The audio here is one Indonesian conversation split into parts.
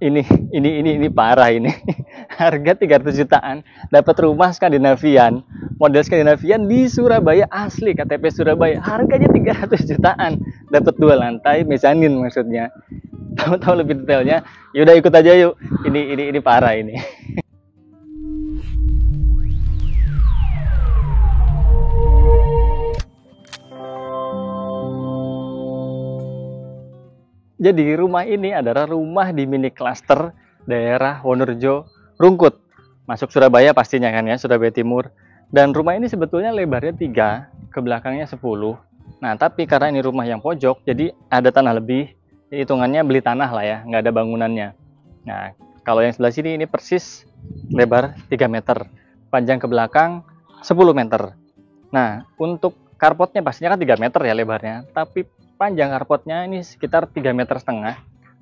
ini ini parah ini. Harga 300 jutaan dapat rumah Skandinavian, model Skandinavian di Surabaya asli KTP Surabaya. Harganya 300 jutaan. Dapat 2 lantai mezanin maksudnya. Tahu-tahu lebih detailnya? Yaudah ikut aja yuk. Ini parah ini. Jadi rumah ini adalah rumah di mini cluster daerah Wonorejo Rungkut. Masuk Surabaya pastinya kan ya, Surabaya Timur. Dan rumah ini sebetulnya lebarnya 3, ke belakangnya 10. Nah, tapi karena ini rumah yang pojok, jadi ada tanah lebih. Hitungannya beli tanah lah ya, nggak ada bangunannya. Nah, kalau yang sebelah sini ini persis lebar 3 meter. Panjang ke belakang 10 meter. Nah, untuk carportnya pastinya kan 3 meter ya lebarnya. Tapi panjang carportnya ini sekitar 3,5 meter.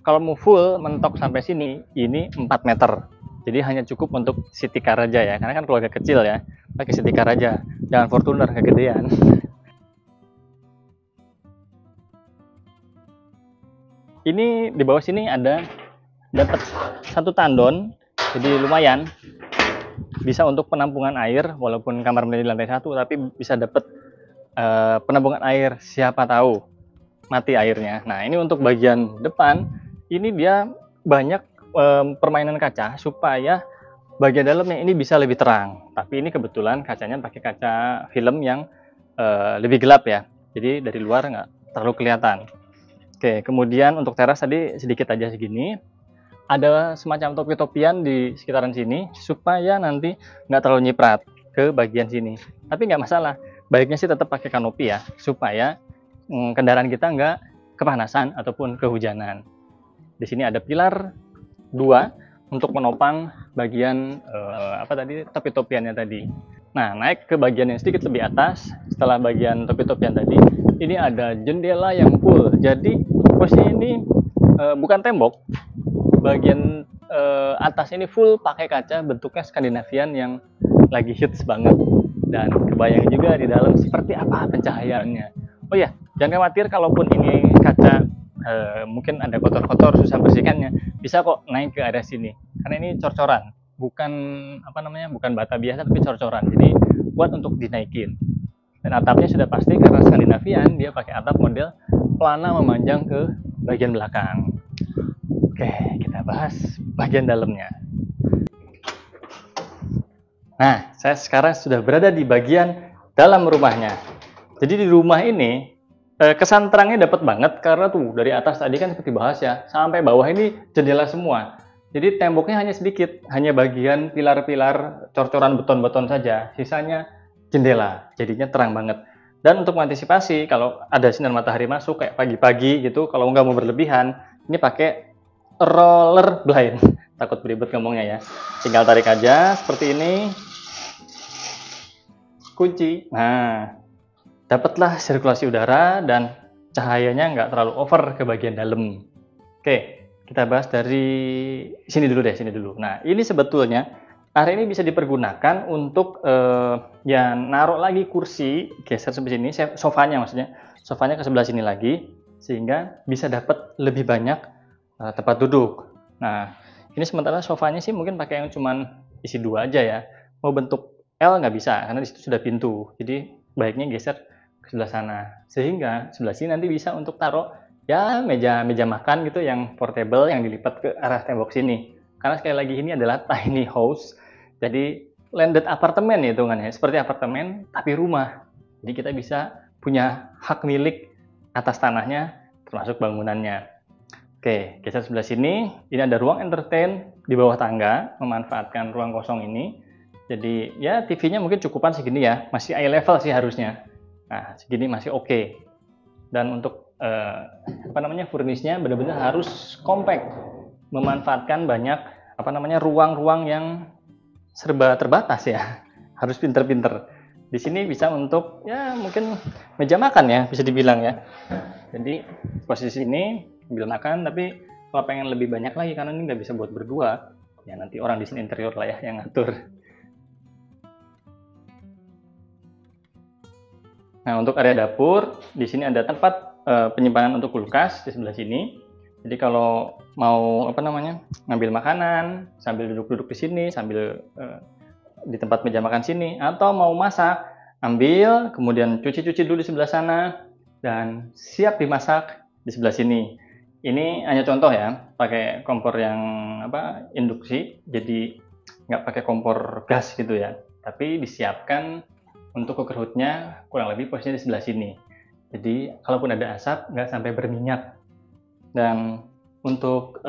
Kalau mau full mentok sampai sini, ini 4 meter. Jadi hanya cukup untuk city car aja ya, karena kan keluarga kecil ya, pakai city car aja, jangan Fortuner kegedean. Ini di bawah sini ada dapat 1 tandon, jadi lumayan bisa untuk penampungan air, walaupun kamar mandi di lantai 1, tapi bisa dapat penampungan air, siapa tahu mati airnya. Nah, ini untuk bagian depan, ini dia banyak permainan kaca supaya bagian dalamnya ini bisa lebih terang. Tapi ini kebetulan kacanya pakai kaca film yang lebih gelap ya. Jadi dari luar nggak terlalu kelihatan. Oke, kemudian untuk teras tadi sedikit aja segini. Ada semacam topi-topian di sekitaran sini supaya nanti nggak terlalu nyiprat ke bagian sini. Tapi nggak masalah. Baiknya sih tetap pakai kanopi ya, supaya kendaraan kita nggak kepanasan ataupun kehujanan. Di sini ada pilar 2 untuk menopang bagian topi-topiannya tadi. Nah, naik ke bagian yang sedikit lebih atas, setelah bagian topi-topian tadi, ini ada jendela yang full. Jadi posisi ini bukan tembok, bagian atas ini full pakai kaca bentuknya Skandinavian yang lagi hits banget. Dan kebayang juga di dalam seperti apa pencahayaannya. Oh ya, jangan khawatir kalaupun ini kaca mungkin ada kotor-kotor susah bersihkannya, bisa kok naik ke area sini karena ini cor-coran, bukan bukan bata biasa tapi cor-coran, jadi buat untuk dinaikin. Dan atapnya sudah pasti karena Skandinavian, dia pakai atap model pelana memanjang ke bagian belakang. Oke, kita bahas bagian dalamnya. Nah, saya sekarang sudah berada di bagian dalam rumahnya. Jadi di rumah ini kesan terangnya dapat banget karena tuh dari atas tadi kan seperti bahas ya, sampai bawah ini jendela semua. Jadi temboknya hanya sedikit, hanya bagian pilar-pilar cor-coran beton-beton saja, sisanya jendela. Jadinya terang banget. Dan untuk mengantisipasi kalau ada sinar matahari masuk kayak pagi-pagi gitu, kalau nggak mau berlebihan, ini pakai roller blind. Takut beribet ngomongnya ya. Tinggal tarik aja seperti ini. Kunci. Nah, dapatlah sirkulasi udara dan cahayanya nggak terlalu over ke bagian dalam. Oke, kita bahas dari sini dulu deh, sini dulu. Nah, ini sebetulnya area ini bisa dipergunakan untuk ya naruh lagi kursi, geser seperti sini, sofanya maksudnya, sofanya ke sebelah sini lagi, sehingga bisa dapat lebih banyak tempat duduk. Nah, ini sementara sofanya sih mungkin pakai yang cuman isi 2 aja ya. Mau bentuk L nggak bisa, karena di situ sudah pintu. Jadi baiknya geser ke sebelah sana. Sehingga sebelah sini nanti bisa untuk taruh ya meja makan gitu yang portable yang dilipat ke arah tembok sini. Karena sekali lagi ini adalah tiny house. Jadi landed apartemen ya hitungannya, seperti apartemen tapi rumah. Jadi kita bisa punya hak milik atas tanahnya termasuk bangunannya. Oke, geser sebelah sini. Ini ada ruang entertain di bawah tangga, memanfaatkan ruang kosong ini. Jadi ya TV-nya mungkin cukupan segini ya, masih eye level sih harusnya. Nah, segini masih oke. Dan untuk furnisnya benar-benar harus compact, memanfaatkan banyak ruang-ruang yang serba terbatas ya. Harus pinter-pinter. Di sini bisa untuk ya mungkin meja makan ya, bisa dibilang ya. Jadi posisi ini sambil makan, tapi kalau pengen lebih banyak lagi karena ini nggak bisa buat berdua, ya nanti orang di sini interior lah ya yang ngatur. Nah, untuk area dapur, di sini ada tempat penyimpanan untuk kulkas di sebelah sini. Jadi kalau mau apa namanya, ngambil makanan sambil duduk-duduk di sini, sambil di tempat meja makan sini, atau mau masak, ambil kemudian cuci-cuci dulu di sebelah sana dan siap dimasak di sebelah sini. Ini hanya contoh ya, pakai kompor yang induksi, jadi nggak pakai kompor gas gitu ya, tapi disiapkan untuk cooker hoodnya kurang lebih posisinya di sebelah sini. Jadi kalaupun ada asap nggak sampai berminyak. Dan untuk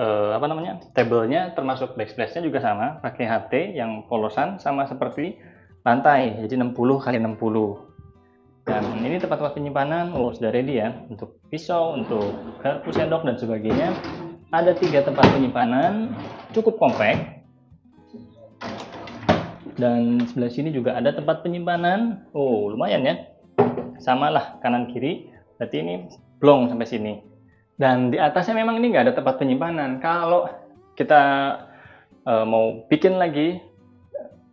tabelnya termasuk backsplash-nya juga sama, pakai HT yang polosan sama seperti lantai, jadi 60 x 60. Dan ini tempat penyimpanan sudah ready ya, untuk pisau, untuk garpu, sendok dan sebagainya. Ada 3 tempat penyimpanan, cukup kompak. Dan sebelah sini juga ada tempat penyimpanan. Oh, lumayan ya. Samalah kanan kiri. Berarti ini blong sampai sini. Dan di atasnya memang ini nggak ada tempat penyimpanan. Kalau kita mau bikin lagi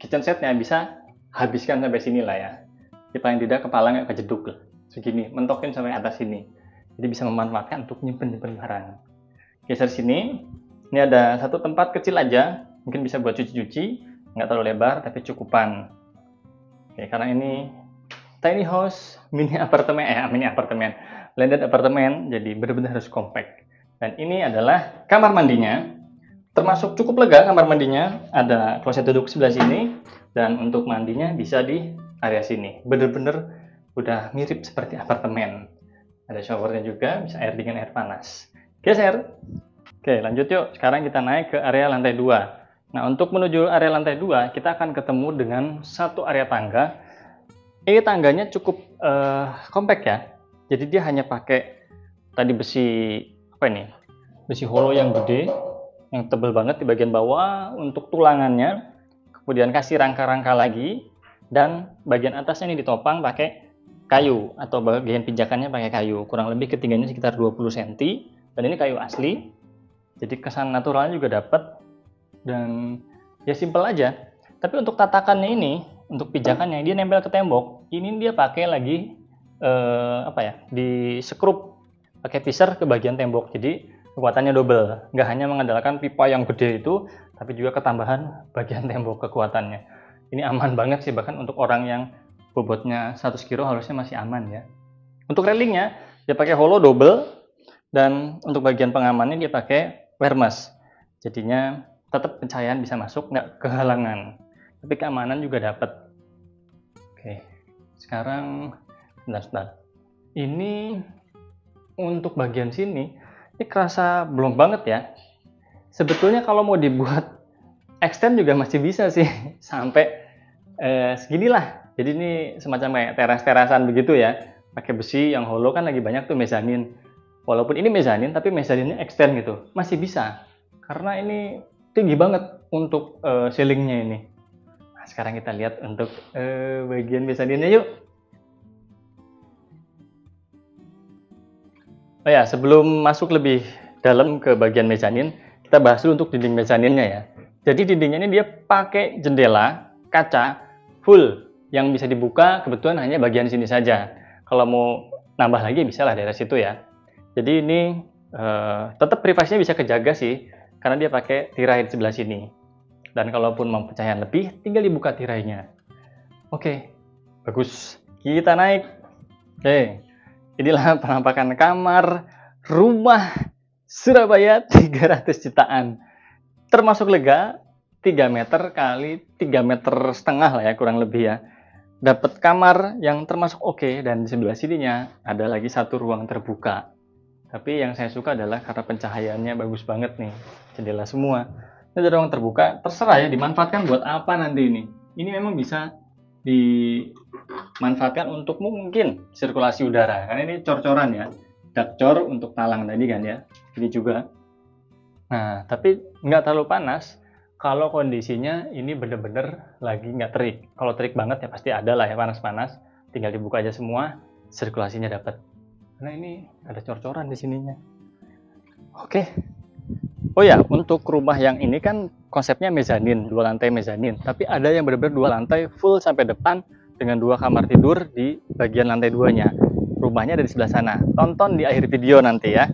kitchen setnya, bisa habiskan sampai sini lah ya. Jadi paling tidak kepala nggak kejeduk lah. Segini, mentokin sampai atas sini. Jadi bisa memanfaatkan untuk nyimpen barang. Geser sini. Ini ada satu tempat kecil aja. Mungkin bisa buat cuci-cuci. Nggak terlalu lebar, tapi cukupan. Oke, karena ini tiny house, mini apartemen, landed apartemen, jadi benar-benar harus compact. Dan ini adalah kamar mandinya, termasuk cukup lega kamar mandinya. Ada kloset duduk sebelah sini, dan untuk mandinya bisa di area sini. Bener-bener udah mirip seperti apartemen. Ada showernya juga, bisa air dingin, air panas. Geser. Oke, lanjut yuk. Sekarang kita naik ke area lantai 2. Nah, untuk menuju area lantai 2, kita akan ketemu dengan satu area tangga. Ini tangganya cukup compact ya. Jadi dia hanya pakai tadi besi besi hollow yang gede, yang tebal banget di bagian bawah untuk tulangannya. Kemudian kasih rangka-rangka lagi, dan bagian atasnya ini ditopang pakai kayu, atau bagian pijakannya pakai kayu. Kurang lebih ketinggiannya sekitar 20 cm, dan ini kayu asli. Jadi kesan naturalnya juga dapat. Dan ya simple aja. Tapi untuk tatakannya ini, untuk pijakannya, dia nempel ke tembok. Ini dia pakai lagi di sekrup pakai pisar ke bagian tembok. Jadi kekuatannya double. Nggak hanya mengandalkan pipa yang gede itu, tapi juga ketambahan bagian tembok kekuatannya. Ini aman banget sih, bahkan untuk orang yang bobotnya 100 kilo harusnya masih aman ya. Untuk railingnya dia pakai hollow double, dan untuk bagian pengamannya dia pakai wear mesh. Jadinya tetap pencahayaan bisa masuk, nggak kehalangan, tapi keamanan juga dapat. Oke, sekarang bentar. Ini untuk bagian sini, ini kerasa belum banget ya. Sebetulnya kalau mau dibuat extend juga masih bisa sih, sampai seginilah. Jadi ini semacam kayak teras-terasan begitu ya, pakai besi yang hollow. Kan lagi banyak tuh mezanin. Walaupun ini mezanin, tapi mezaninnya extend gitu, masih bisa. Karena ini tinggi banget untuk ceilingnya ini. Nah, sekarang kita lihat untuk bagian mezaninnya yuk. Oh ya, sebelum masuk lebih dalam ke bagian mezanin, kita bahas dulu untuk dinding mezaninnya ya. Jadi dindingnya ini dia pakai jendela kaca full yang bisa dibuka, kebetulan hanya bagian sini saja. Kalau mau nambah lagi bisa lah dari situ ya. Jadi ini tetap privasinya bisa kejaga sih, karena dia pakai tirai di sebelah sini. Dan kalaupun mau pencahayaan lebih, tinggal dibuka tirainya. Oke, bagus. Kita naik. Oke, inilah penampakan kamar rumah Surabaya 300 jutaan. Termasuk lega, 3 meter kali 3 meter setengah lah ya, kurang lebih ya. Dapat kamar yang termasuk oke, dan di sebelah sininya ada lagi satu ruang terbuka. Tapi yang saya suka adalah karena pencahayaannya bagus banget nih, jendela semua. Ini ada ruang terbuka, terserah ya dimanfaatkan buat apa nanti ini. Ini memang bisa dimanfaatkan untuk mungkin sirkulasi udara, karena ini cor-coran ya, dak-cor untuk talang tadi kan ya. Ini juga. Nah, tapi nggak terlalu panas kalau kondisinya ini bener-bener lagi nggak terik. Kalau terik banget ya pasti ada lah ya panas-panas. Tinggal dibuka aja semua, sirkulasinya dapat. Karena ini ada cor-coran di sininya. Oke. Oh ya, untuk rumah yang ini kan konsepnya mezanin, 2 lantai mezanin. Tapi ada yang benar-benar 2 lantai full sampai depan dengan 2 kamar tidur di bagian lantai 2-nya. Rumahnya ada di sebelah sana. Tonton di akhir video nanti ya.